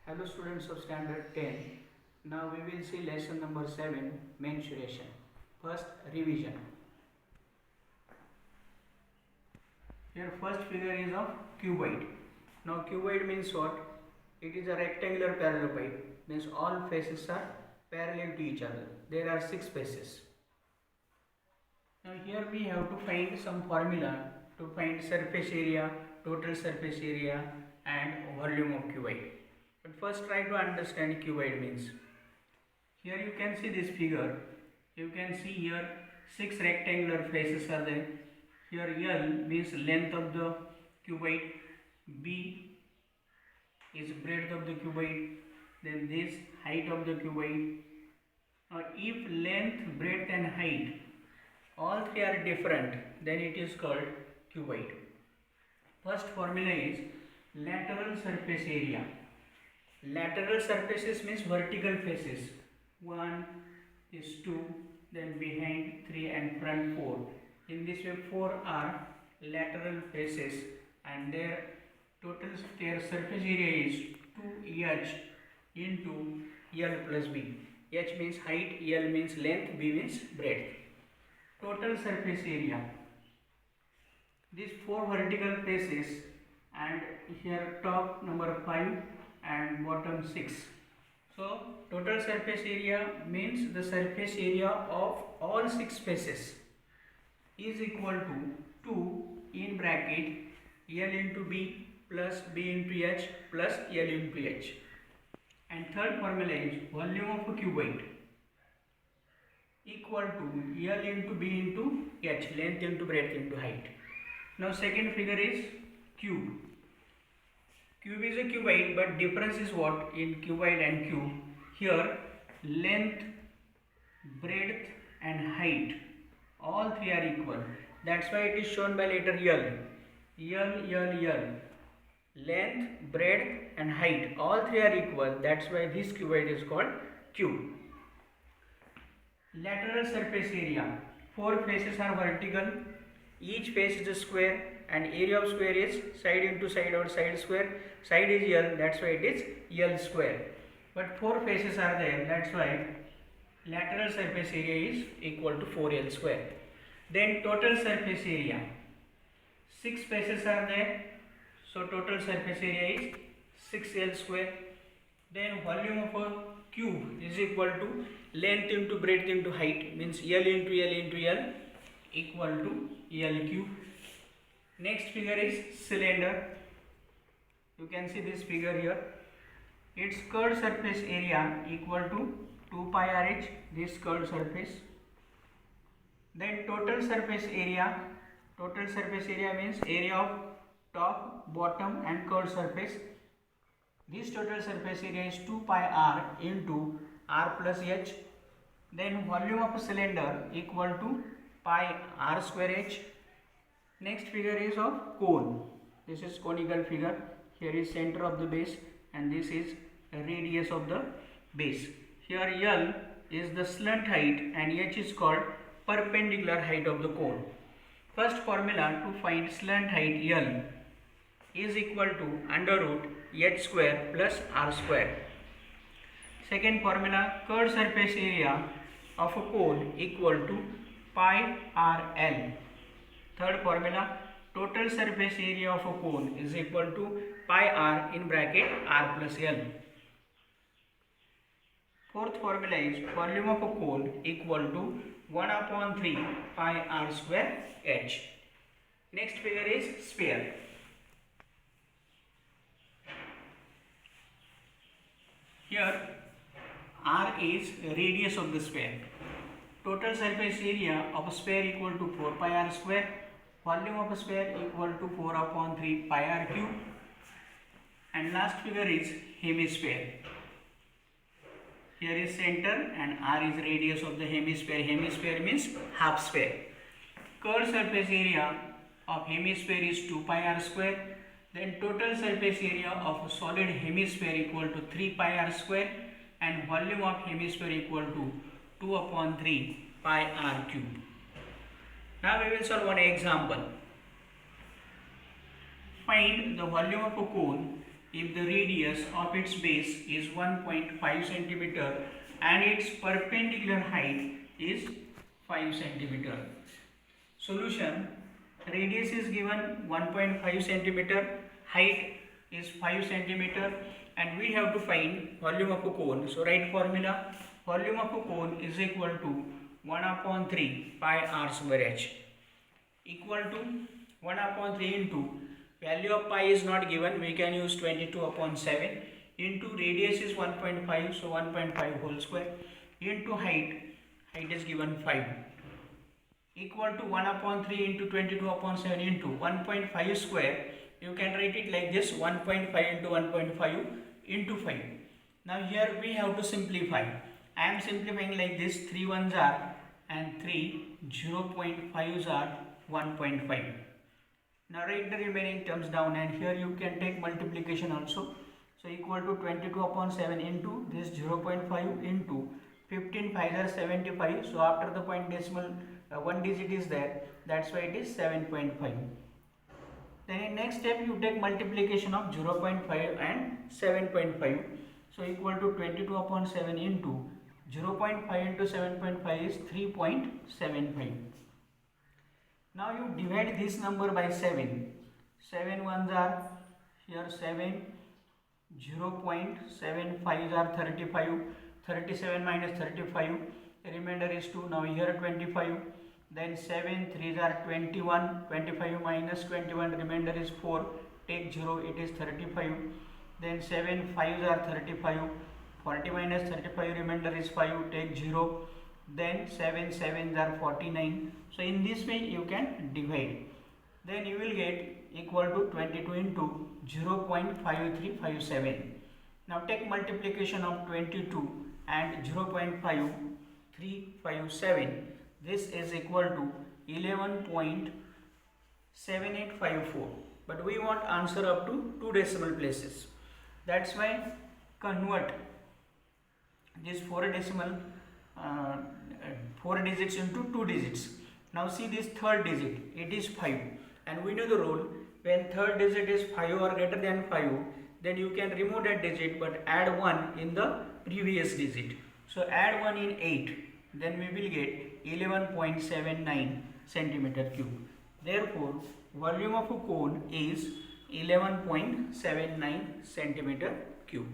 Hello students of standard 10. Now we will see lesson number 7, mensuration. First, revision. Here first figure is of cuboid. Now cuboid means what? It is a rectangular paralleloid, means all faces are parallel to each other. There are 6 faces. Now here we have to find some formula to find surface area, total surface area and volume of cuboid. But first try to understand cuboid means. Here you can see this figure. You can see here 6 rectangular faces are there. Here L means length of the cuboid, B is breadth of the cuboid, then this height of the cuboid. Now if length, breadth and height all three are different, then it is called cuboid. First formula is lateral surface area. Lateral surfaces means vertical faces. 1 is 2, then behind 3 and front 4. In this way 4 are lateral faces and their surface area is 2h into L plus B. H means height, L means length, B means breadth. Total surface area. These 4 vertical faces and here top number 5 and bottom 6. So total surface area means the surface area of all 6 faces is equal to 2 in bracket L into B plus B into H plus L into H. And third formula is volume of a cuboid equal to L into B into H, length into breadth into height. Now second figure is cube. Cube is a cuboid, but difference is what in cuboid and cube? Here length, breadth and height all three are equal. That's why it is shown by letter L. L. Length, breadth and height all three are equal. That's why this cuboid is called cube. Lateral surface area. 4 faces are vertical. Each face is a square and area of square is side into side or side square. Side is L, that's why it is L square. But 4 faces are there, that's why lateral surface area is equal to 4L square. Then total surface area. 6 faces are there, so total surface area is 6L square. Then volume of a cube is equal to length into breadth into height, means L into L equal to L cube. Next figure is cylinder. You can see this figure here. Its curved surface area equal to 2 pi RH, this curved surface. Then total surface area. Total surface area means area of top, bottom and curved surface. This total surface area is 2 pi R into R plus H. Then volume of a cylinder equal to pi R square H. Next figure is of cone. This is conical figure. Here is center of the base and this is radius of the base. Here L is the slant height and H is called perpendicular height of the cone. First formula to find slant height L is equal to under root H square plus R square. Second formula, curved surface area of a cone equal to pi RL. Third formula, total surface area of a cone is equal to pi R in bracket R plus L. Fourth formula is volume of a cone equal to 1 upon 3 pi R square H. Next figure is sphere. Here R is radius of the sphere. Total surface area of a sphere equal to 4 pi R square. Volume of a sphere equal to 4 upon 3 pi R cube. And last figure is hemisphere. Here is center and R is radius of the hemisphere. Hemisphere means half sphere. Curved surface area of hemisphere is 2 pi R square. Then total surface area of a solid hemisphere equal to 3 pi R square and volume of hemisphere equal to 2 upon 3 pi R cube. Now we will solve one example. Find the volume of a cone if the radius of its base is 1.5 centimeter and its perpendicular height is 5 centimeter. Solution: radius is given 1.5 centimeter, height is 5 centimeter, and we have to find volume of a cone. So write formula: volume of a cone is equal to 1 upon 3 pi r square h, equal to 1 upon 3 into value of pi is not given, we can use 22 upon 7 into radius is 1.5, so 1.5 whole square into height is given 5, equal to 1 upon 3 into 22 upon 7 into 1.5 square. You can write it like this: 1.5 into 1.5 into 5. Now here we have to simplify. I am simplifying like this: 3 ones are and 3 0.5s are 1.5. Now write the remaining terms down, and here you can take multiplication also. So equal to 22 upon 7 into this 0.5 into 15 5s are 75. So after the point decimal one digit is there, that's why it is 7.5. Then in next step you take multiplication of 0.5 and 7.5. So equal to 22 upon 7 into 0.5 into 7.5 is 3.75. Now you divide this number by 7. 7 ones are here 7, 0.75s are 35, 37 minus 35, remainder is 2. Now here 25, then 7 3s are 21, 25 minus 21, remainder is 4, take 0, it is 35. Then 7 5s are 35, 40 minus 35, remainder is 5, take 0. Then 7 7s are 49. So in this way you can divide. Then you will get equal to 22 into 0.5357. Now take multiplication of 22 and 0.5357. This is equal to 11.7854. But we want answer up to 2 decimal places. That's why convert this 4 digits into 2 digits. Now see this third digit, it is 5, and we know the rule: when third digit is 5 or greater than 5, then you can remove that digit but add 1 in the previous digit. So add 1 in 8, then we will get 11.79 centimeter cube. Therefore volume of a cone is 11.79 centimeter cube.